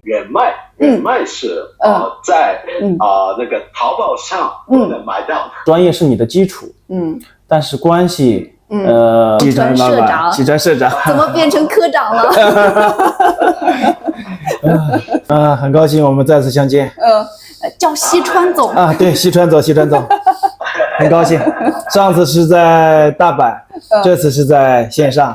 人脉是在那个淘宝上不能买到的。专业是你的基础，但是关系，西川社长，西川社长怎么变成科长了？很高兴我们再次相见。叫西川总啊，对，西川总，很高兴。上次是在大阪，这次是在线上，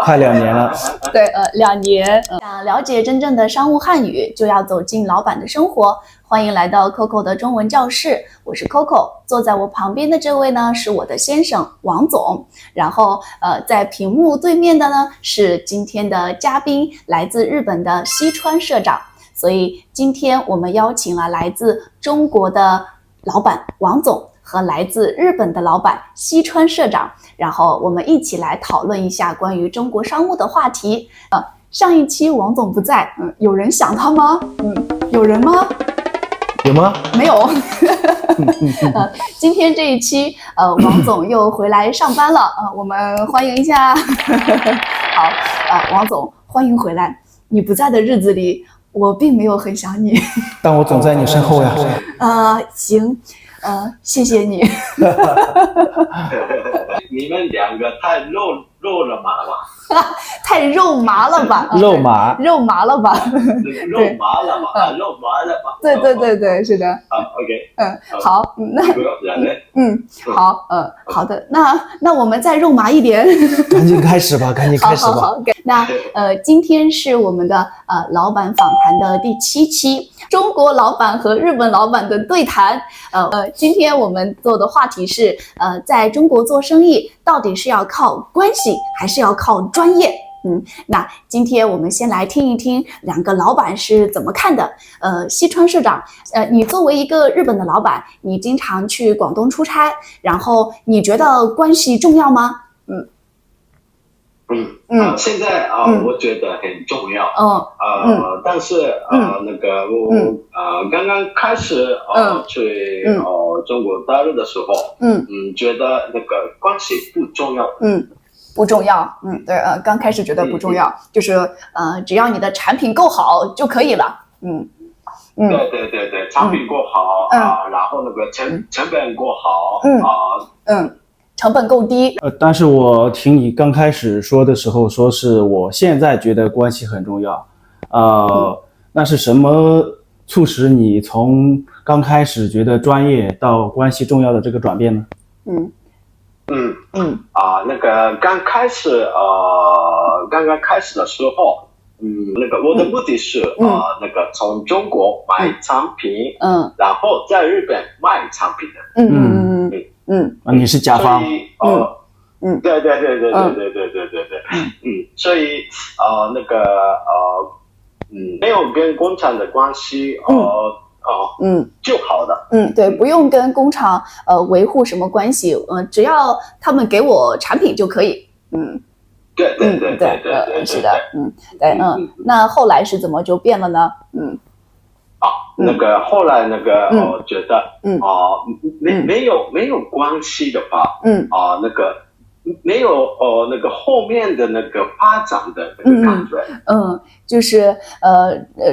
快2年了。对，2年。想了解真正的商务汉语，就要走进老板的生活。欢迎来到 Coco 的中文教室，我是 Coco， 坐在我旁边的这位呢是我的先生王总，然后在屏幕对面的呢是今天的嘉宾，来自日本的西川社长。所以今天我们邀请了来自中国的老板王总和来自日本的老板西川社长，然后我们一起来讨论一下关于中国商务的话题。上一期王总不在，有人想他吗？有人吗？有吗？没有。今天这一期，王总又回来上班了，我们欢迎一下。好，王总，欢迎回来。你不在的日子里，我并没有很想你，但我总在你身后呀。行，谢谢你。你们两个太肉了麻了。太肉麻了吧？肉麻了吧？肉麻了吧？肉麻了吧？对，是的。OK。好，那好，好的，那我们再肉麻一点。赶紧开始吧。好。那今天是我们的老板访谈的第7期，中国老板和日本老板的对谈。今天我们做的话题是在中国做生意到底是要靠关系还是要靠专业？那今天我们先来听一听两个老板是怎么看的。西川社长，你作为一个日本的老板，你经常去广东出差，然后你觉得关系重要吗？现在我觉得很重要。但是那个我刚刚开始去中国大陆的时候，觉得那个关系不重要。不重要。对，刚开始觉得不重要，就是只要你的产品够好就可以了。对，产品够好然后那个成本够好成本够低。但是我听你刚开始说的时候，说是我现在觉得关系很重要。那是什么促使你从刚开始觉得专业到关系重要的这个转变呢？那个刚开始的时候，那个我的目的是那个从中国买产品，然后在日本卖产品的。你是甲方。对。所以那个没有跟工厂的关系就好的。对，不用跟工厂维护什么关系，只要他们给我产品就可以。对，是的。对，那后来是怎么就变了呢？那个后来那个我觉得没有关系的话，那个没有那个后面的那个发展的那个感觉。就是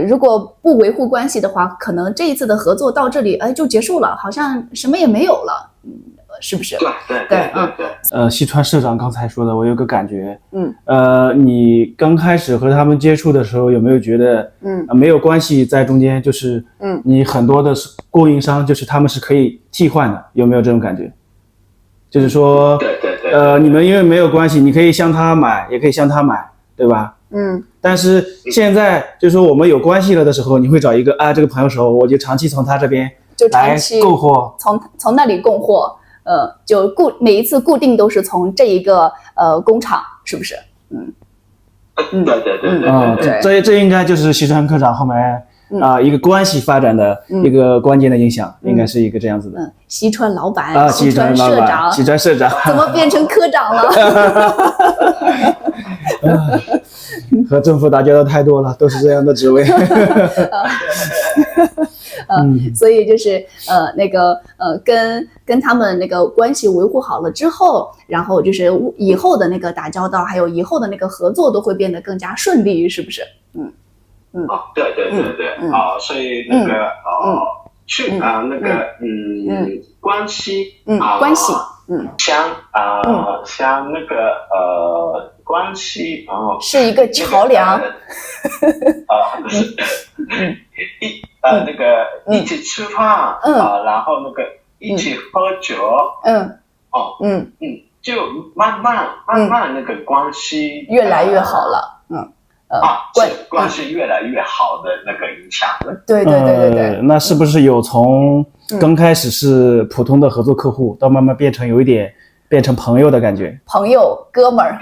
如果不维护关系的话，可能这一次的合作到这里就结束了，好像什么也没有了。是不是？对。西川社长刚才说的，我有个感觉。你刚开始和他们接触的时候，有没有觉得没有关系在中间？就是你很多的供应商，就是他们是可以替换的，有没有这种感觉？就是说，对。你们因为没有关系，你可以向他买，也可以向他买，对吧？但是现在就是说我们有关系了的时候，你会找一个这个朋友手，我就长期从他这边来供货，从那里供货。就每一次固定都是从这一个工厂，是不是？对。这应该就是西川科长后面一个关系发展的一个关键的影响，应该是一个这样子的。西川老板，西川社长，怎么变成科长了？和政府打交道太多了，都是这样的职位。所以就是那个跟他们那个关系维护好了之后，然后就是以后的那个打交道，还有以后的那个合作都会变得更加顺利，是不是？对，所以那个关系关系，像那个关系是一个桥梁，那个一起吃饭然后那个一起喝酒，就慢慢那个关系越来越好了，关系越来越好的那个影响。对，那是不是有从刚开始是普通的合作客户，到慢慢变成有一点变成朋友的感觉？朋友、哥们儿，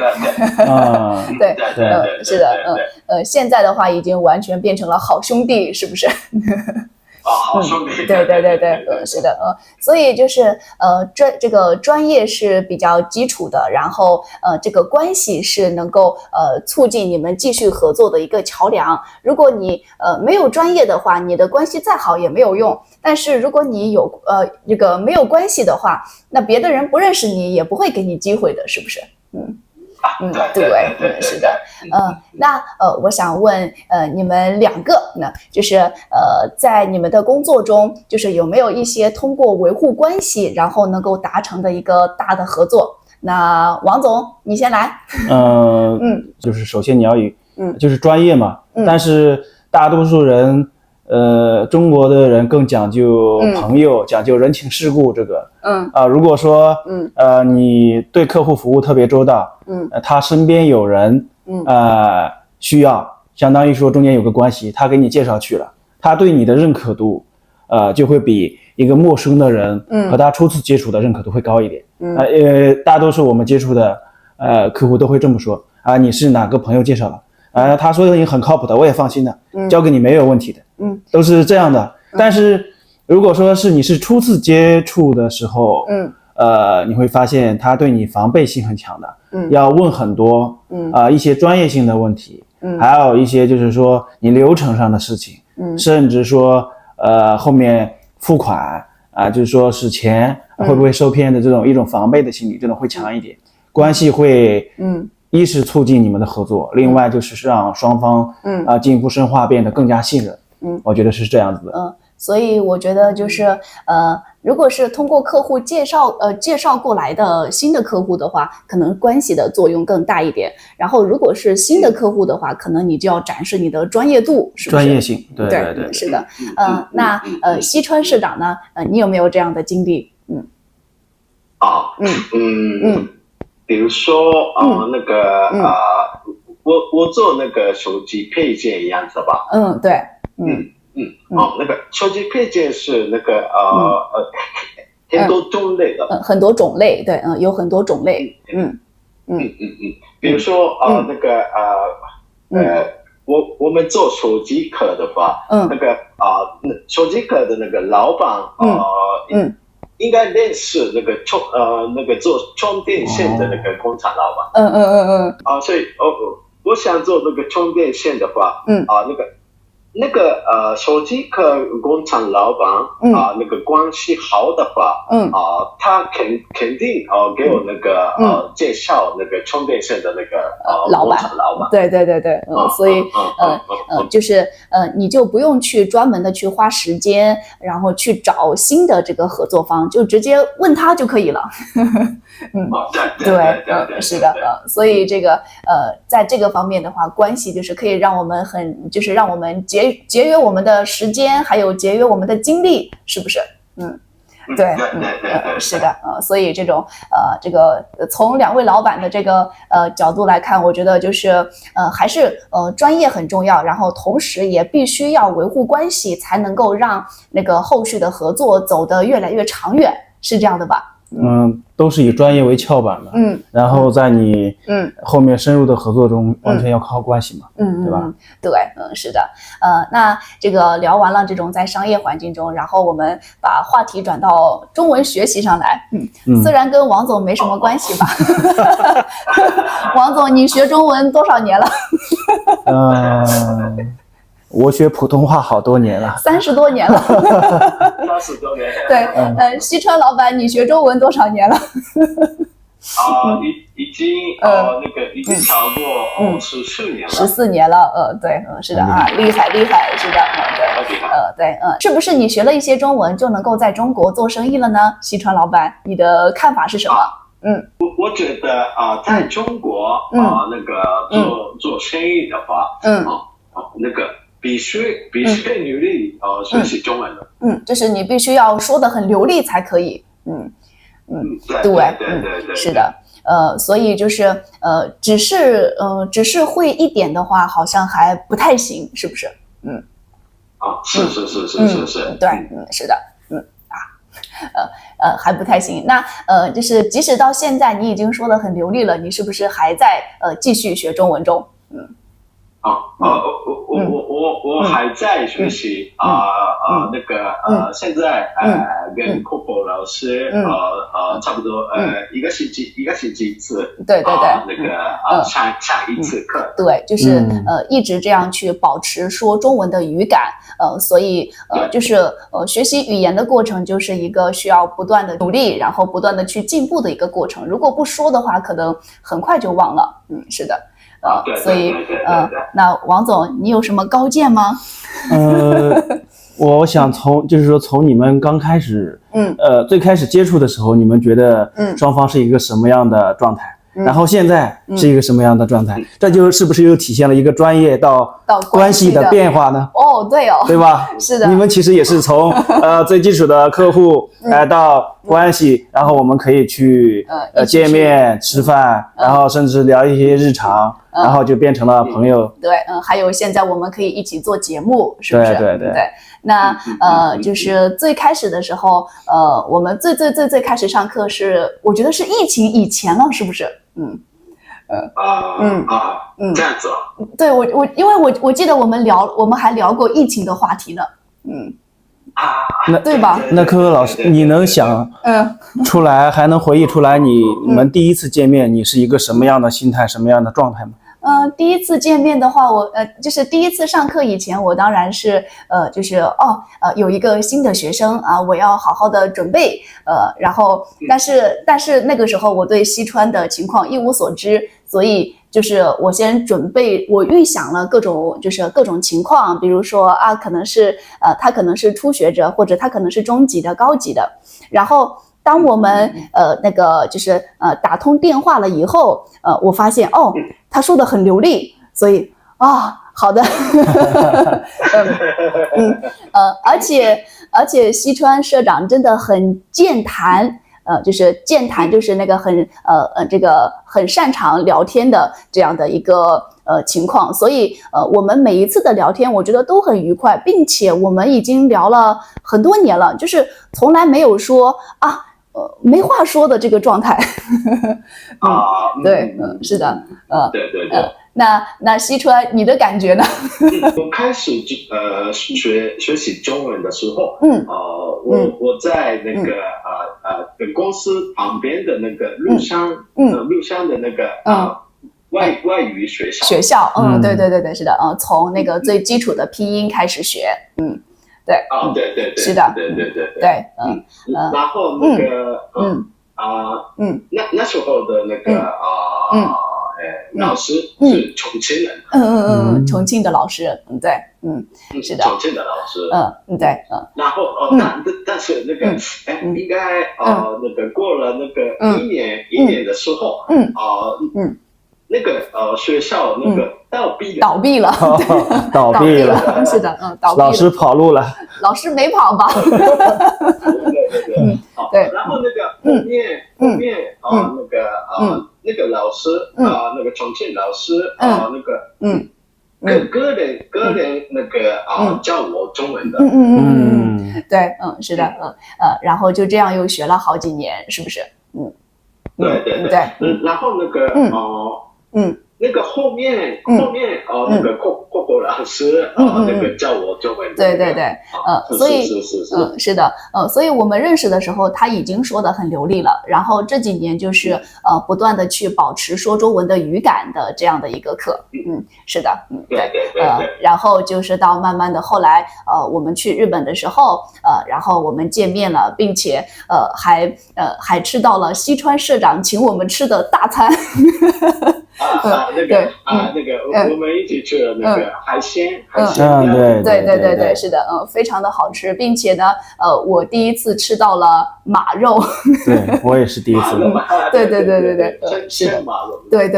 对，是的，现在的话已经完全变成了好兄弟，是不是？好兄弟，对，是的，所以就是这个专业是比较基础的，然后这个关系是能够促进你们继续合作的一个桥梁。如果你没有专业的话，你的关系再好也没有用。但是如果你有这个没有关系的话，那别的人不认识你也不会给你机会的，是不是？对，是的，那我想问你们两个呢，就是在你们的工作中，就是有没有一些通过维护关系，然后能够达成的一个大的合作？那王总，你先来。就是首先你要就是专业嘛，但是大多数人。中国的人更讲究朋友，讲究人情世故这个。如果说你对客户服务特别周到，他身边有人需要，相当于说中间有个关系，他给你介绍去了，他对你的认可度就会比一个陌生的人和他初次接触的认可度会高一点。大多数我们接触的客户都会这么说你是哪个朋友介绍的？他说你很靠谱的，我也放心的，交给你没有问题的，都是这样的。但是如果说是你是初次接触的时候，你会发现他对你防备性很强的，要问很多，一些专业性的问题，还有一些就是说你流程上的事情，甚至说后面付款就是说是钱会不会受骗的这种一种防备的心理，这种会强一点，关系会一是促进你们的合作，另外就是让双方进一步深化，变得更加信任。我觉得是这样子的。所以我觉得就是如果是通过客户介绍过来的新的客户的话，可能关系的作用更大一点。然后如果是新的客户的话，可能你就要展示你的专业度，是不是？专业性，对，是的。那西川市长呢？你有没有这样的经历？比如说那个我做那个手机配件一样子吧。对。那个手机配件是那个很多种类的。很多种类，对，有很多种类。比如说那个我们做手机壳的话，那个手机壳的那个老板应该认识那个做充电线的那个工厂老板。所以我想做那个充电线的话，那个手机壳工厂老板那个关系好的话，他肯定给我那个介绍那个充电线的那个老板。对，所以就是你就不用去专门的去花时间，然后去找新的这个合作方，就直接问他就可以了。对，是的，所以这个在这个方面的话，关系就是可以让我们让我们节约我们的时间，还有节约我们的精力，是不是？对，是的，所以这种这个从两位老板的这个角度来看，我觉得就是还是专业很重要，然后同时也必须要维护关系，才能够让那个后续的合作走得越来越长远，是这样的吧？都是以专业为翘板的，然后在你后面深入的合作中，完全要靠关系嘛，对吧？对，是的，那这个聊完了这种在商业环境中，然后我们把话题转到中文学习上来，虽然跟王总没什么关系吧，王总，你学中文多少年了？我学普通话好多年了，30多年了。30多年。对，西川老板，你学中文多少年了？已经已经超过14年了，14年了，对，是的啊，厉害，是的，对，是不是你学了一些中文就能够在中国做生意了呢？西川老板，你的看法是什么？我觉得在中国做生意的话，必须努力学习中文的。就是你必须要说得很流利才可以。对，是的。所以就是只是会一点的话，好像还不太行，是不是？是，对，是的，还不太行。那就是即使到现在你已经说得很流利了，你是不是还在继续学中文中？我还在学习现在跟 Coco 老师差不多一个星期一次，对，上一次课，对，就是一直这样去保持说中文的语感，所以就是学习语言的过程就是一个需要不断的努力，然后不断的去进步的一个过程。如果不说的话，可能很快就忘了。是的。所以那王总，你有什么高见吗？我想从你们刚开始，最开始接触的时候，你们觉得双方是一个什么样的状态？然后现在是一个什么样的状态？这就是不是又体现了一个专业到关系的变化呢？对吧？是的，你们其实也是从最基础的客户到关系，然后我们可以去见面吃饭，然后甚至聊一些日常，然后就变成了朋友。对，还有现在我们可以一起做节目，是不是？对。那就是最开始的时候，我们最开始上课是，我觉得是疫情以前了，是不是？这样子。对，因为我记得我们还聊过疫情的话题呢。对吧？那柯柯老师，你能想出来，还能回忆出来你们第一次见面，你是一个什么样的心态，什么样的状态吗？第一次见面的话，我就是第一次上课以前，我当然是就是有一个新的学生啊，我要好好的准备，然后但是那个时候我对西川的情况一无所知，所以就是我先准备，我预想了各种情况，比如说可能是他可能是初学者，或者他可能是中级的、高级的，然后当我们就是打通电话了以后，我发现他说的很流利，所以好的，而且西川社长真的很健谈，就是健谈，就是那个很擅长聊天的这样的一个情况，所以我们每一次的聊天，我觉得都很愉快，并且我们已经聊了很多年了，就是从来没有说没话说的这个状态。对，是的，对。那西川，你的感觉呢？我开始学习中文的时候，我在那个公司旁边的那个陆山的那个外语学校。对，是的，从那个最基础的拼音开始学，对，对，是的，对，然后那个那时候的那个老师是重庆人，重庆的老师，对，是的，重庆的老师，对，然后但是那个应该那个过了那个一年的时候，那个学校那个倒闭了，是的，倒闭了，老师跑路了，老师没跑吧？对，然后那个后面那个老师那个重庆老师那个个人那个教我中文的，对，是的，然后就这样又学了好几年，是不是？对，然后那个那个后面那个Coco 老师那个教我中文。对对对，所以是的，所以我们认识的时候他已经说得很流利了，然后这几年就是不断的去保持说中文的语感的这样的一个课。是的，对，然后就是到慢慢的后来我们去日本的时候然后我们见面了，并且还吃到了西川社长请我们吃的大餐。那个我们一起吃了那个海鲜，对，是的，非常的好吃，并且呢，我第一次吃到了马肉，对我也是第一次，对，是的，马肉，对，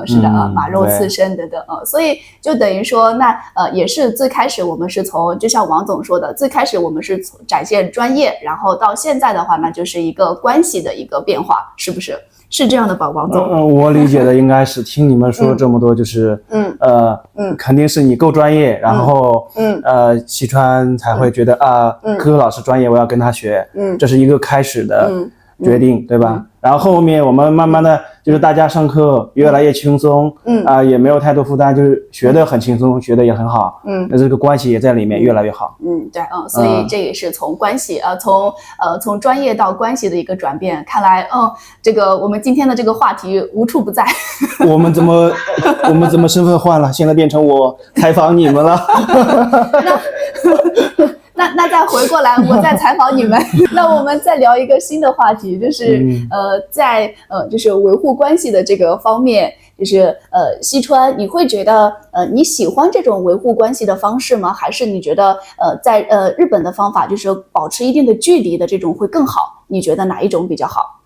是的马肉刺身等等，所以就等于说，那也是最开始我们是从，就像王总说的，最开始我们是从展现专业，然后到现在的话，那就是一个关系的一个变化，是不是？是这样的吧，王总？我理解的应该是听你们说这么多，就是肯定是你够专业，然后西川才会觉得柯老师专业，我要跟他学，这是一个开始的决定，对吧？然后后面我们慢慢的就是大家上课越来越轻松，也没有太多负担，就是学得很轻松，学得也很好，那这个关系也在里面越来越好。对，所以这也是从关系从专业到关系的一个转变。看来这个我们今天的这个话题无处不在。我们怎么身份换了？现在变成我采访你们了。那再回过来，我再采访你们。那我们再聊一个新的话题，就是在就是维护关系的这个方面，就是西川，你会觉得你喜欢这种维护关系的方式吗？还是你觉得在日本的方法就是保持一定的距离的这种会更好？你觉得哪一种比较好？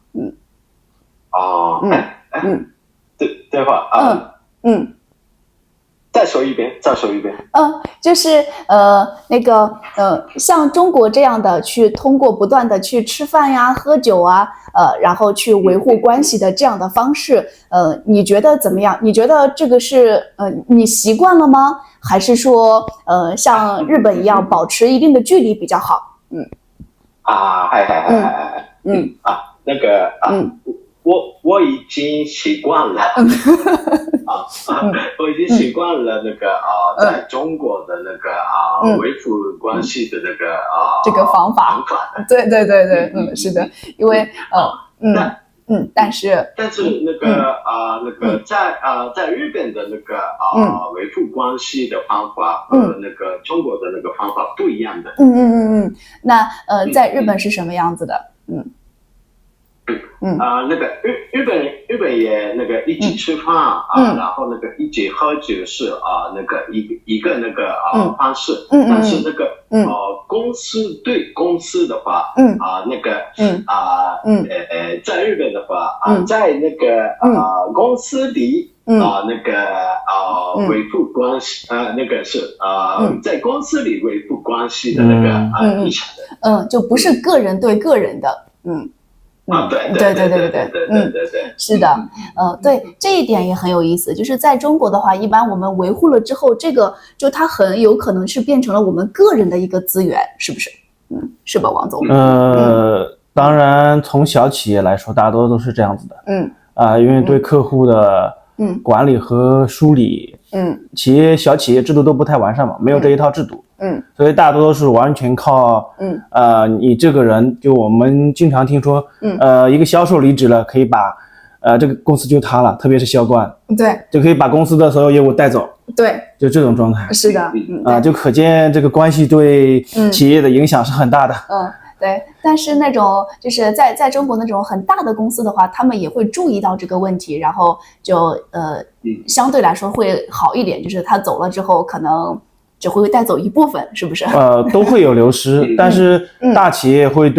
对话再说一遍。就是像中国这样的去通过不断的去吃饭呀、喝酒啊，然后去维护关系的这样的方式，你觉得怎么样？你觉得这个是你习惯了吗？还是说像日本一样保持一定的距离比较好？我已经习惯了我已经习惯了那个在中国的那个维护关系的那个这个方法。对，是的，因为但是那个在日本的那个维护关系的方法和那个中国的那个方法不一样的。那在日本是什么样子的？那个日本也那个一起吃饭然后那个一起喝酒是那个一个那个方式，但是那个公司对公司的话那个在日本的话在那个公司里那个维护关系那个是在公司里维护关系的那个立场的，就不是个人对个人的，对，是的，对，这一点也很有意思。就是在中国的话，一般我们维护了之后，这个就它很有可能是变成了我们个人的一个资源，是不是？是吧，王总？当然，从小企业来说，大多都是这样子的。因为对客户的管理和梳理，小企业制度都不太完善嘛，没有这一套制度。所以大多都是完全靠你这个人，就我们经常听说一个销售离职了，可以把这个公司就塌了，特别是销冠，对，就可以把公司的所有业务带走，对，就这种状态。是的，就可见这个关系对企业的影响是很大的。对，但是那种就是在中国那种很大的公司的话，他们也会注意到这个问题，然后就相对来说会好一点，就是他走了之后可能只会带走一部分，是不是？都会有流失，但是大企业会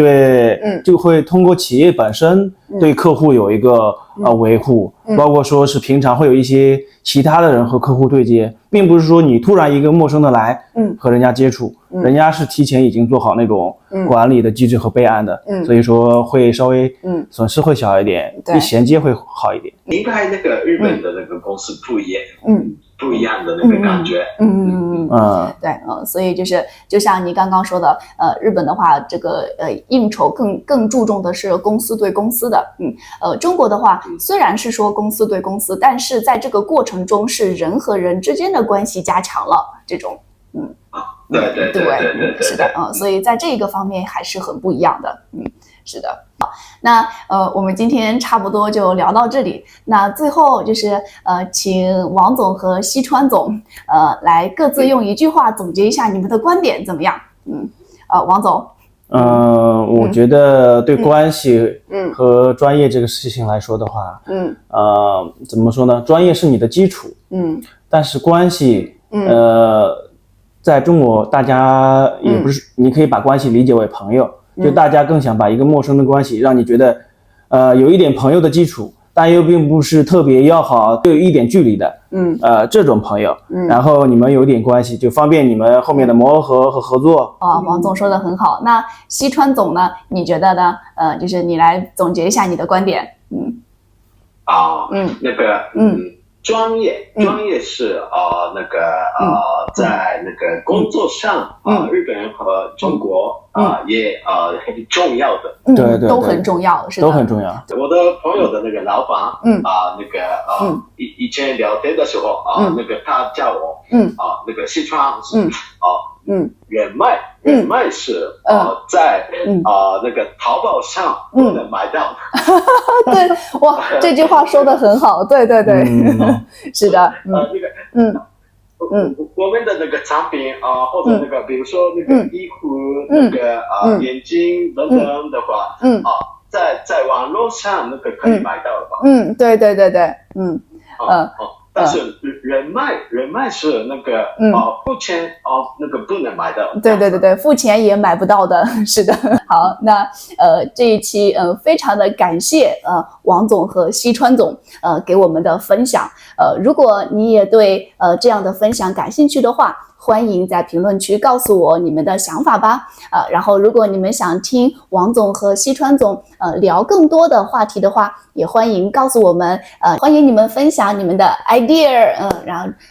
就会通过企业本身对客户有一个维护，包括说是平常会有一些其他的人和客户对接，并不是说你突然一个陌生的来和人家接触，人家是提前已经做好那种管理的机制和备案的，所以说会稍微损失会小一点，衔接会好一点。应该那个日本的那个公司不一样的那个感觉。对，所以就像你刚刚说的，日本的话，这个应酬更注重的是公司对公司的，的。中国的话，虽然是说公司对公司，但是在这个过程中是人和人之间的关系加强了这种，对，是的，所以在这个方面还是很不一样的，是的。好，那我们今天差不多就聊到这里。那最后就是请王总和西川总来各自用一句话总结一下你们的观点，怎么样？王总。我觉得对关系和专业这个事情来说的话，怎么说呢？专业是你的基础，但是关系，在中国大家也不是，你可以把关系理解为朋友，就大家更想把一个陌生的关系，让你觉得，有一点朋友的基础，但又并不是特别要好，又有一点距离的，这种朋友，然后你们有点关系，就方便你们后面的磨合和合作。王总说的很好。那西川总呢？你觉得呢？就是你来总结一下你的观点。专业是在那个工作上日本人和中国也很重要的，对，都很重要，是的，都很重要。我的朋友的那个老板以前聊天的时候他叫我西川人脉是在那个淘宝上不能买到的。对，哇，这句话说得很好，对，是的，我们的那个产品或者那个比如说那个衣服那个眼镜等等的话在网络上那个可以买到的吧？对，但是人脉是那个付钱那个不能买的。对，付钱也买不到的，是的。好，那这一期非常的感谢王总和西川总给我们的分享。如果你也对这样的分享感兴趣的话，欢迎在评论区告诉我你们的想法吧。然后如果你们想听王总和西川总聊更多的话题的话，也欢迎告诉我们，欢迎你们分享你们的 idea。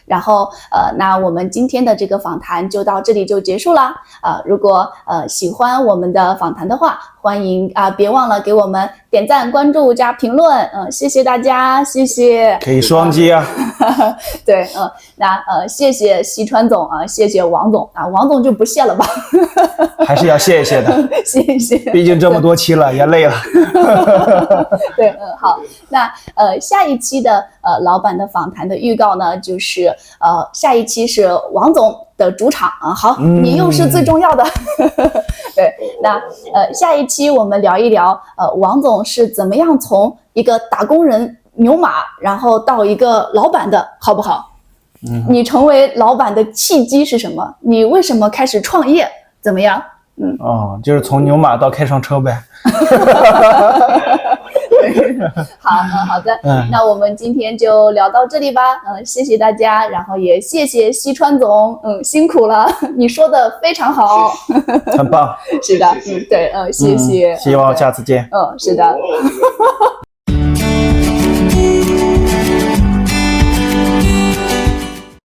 然后那我们今天的这个访谈就到这里就结束啦。如果喜欢我们的访谈的话，欢迎别忘了给我们点赞、关注加评论。谢谢大家，谢谢。可以双击啊。对，那谢谢西川总谢谢王总王总就不谢了吧？还是要谢一谢的，谢谢。毕竟这么多期了，也累了。对，好，那下一期的老板的访谈的预告呢，就是下一期是王总的主场好，你又是最重要的。对，那下一期我们聊一聊王总是怎么样从一个打工人牛马，然后到一个老板的，好不好？你成为老板的契机是什么？你为什么开始创业？怎么样？就是从牛马到开上车呗。好的，那我们今天就聊到这里吧。谢谢大家，然后也谢谢西川总，辛苦了，你说的非常好，很棒。是的，对，谢谢。希望下次见。是的。